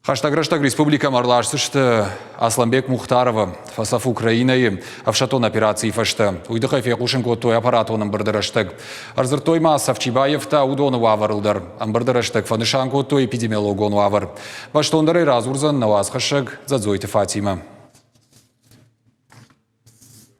Хаштаг республика марлашсышты Асланбек Мухтарова фасаф Украиной авшатон операции фашты. Уйдыхай фекушин той аппаратоным бардыраштык. Арзыртой Масов Чибаевта удону аварылдар. Амбардыраштык фанышан той эпидемиологону авар. Ваштондары разурзан навазхашык задзойты Фатима.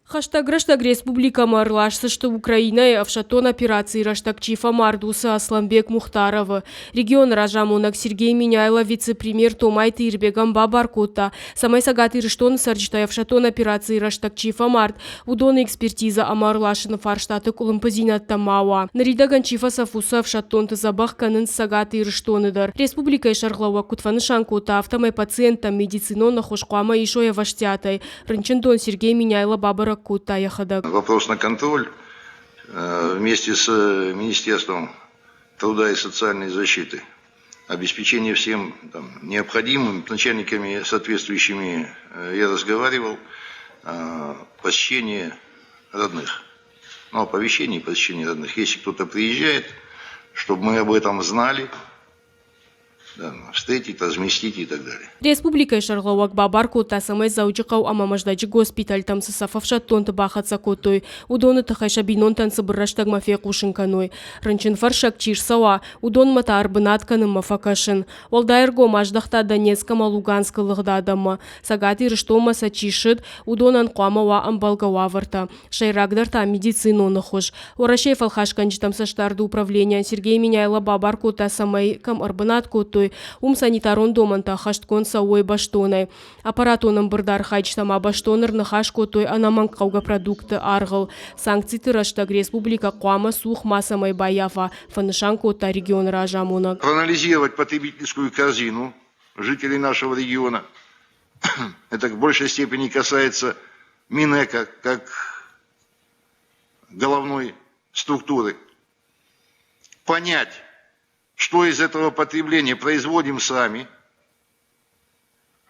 Хаштаг республика марлашсышты Украиной авшатон операции раштаг чифа Мардуса Асланбек Мухтарова. Регион Ражамунак Сергей Миняйло вице-премьер Томай Тирбегам Бабаркута. Самай сагаты рештон сарджтай авшатон операции раштаг чифа Мард. Удона экспертиза амарлашын фарштаты кулымпазинат тамауа. Наридаган чифа Сафуса авшатон тазабах канын сагаты рештоныдар. Республика шарглава кутфанышанкута автомай пациента медицинона хошкуама ишоя ваштятай. Рынчендон Сергей Миняйло Бабаркута. Вопрос на контроль вместе с Министерством труда и социальной защиты. Обеспечение всем необходимым начальниками соответствующими я разговаривал. Посещение родных. Ну, оповещение и посещение родных. Если кто-то приезжает, чтобы мы об этом знали. Да, встретить, разместить и так далее. Республика Шарловак Бабаркута самай заучикау амамаждачи госпиталь там сосафавшат тонты бахатса котой. Удоны тахайша бинон танцы браштаг мафия кушинканой. Ранчин фаршак чирсава. Удон мата арбынатканым мафакашин. Олдайрго маждахта Донецкама Луганска лыгдадама. Сагати рыштома сачишит. Удонан куамава амбалгава варта. Шайрагдарта медицину нахуш. Орашей фалхашканчи там саштарды управления. Сергей Миняйло Бабаркута самай кам арбынат котой. Санитарон доманта хашткон сауой баштонай. Аппаратоном бырдар хайч сама баштоныр нахашко той анаманкауга продукты аргыл. Санкции тыраштаг республика Куама сух масамай баяфа фанышанко та регион Ражамуна. Проанализировать потребительскую корзину жителей нашего региона. Это в большей степени касается Минэка как головной структуры. Понять, что из этого потребления производим сами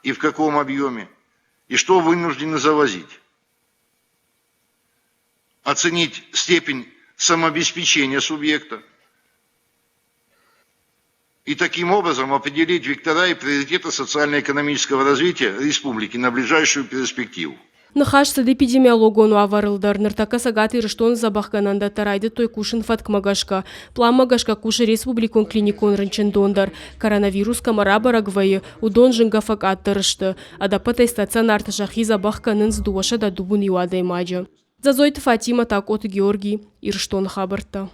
и в каком объеме, и что вынуждены завозить. Оценить степень самообеспечения субъекта и таким образом определить вектора и приоритеты социально-экономического развития республики на ближайшую перспективу. Нахаш эпидемиологону аварылдар. Ныртака сагаты рыштон забахкананда тарайды той кушин фаткмагашка. Пламагашка куши республикон клиникон рынчендондар. Коронавирус камара барагвайы. Удон жингафак аттырышты. Адапатай стационарты жахи забахканын сдуаша да дубун юадаймаджа. Зазойты Фатима так от Георгий Ирштон хабарта.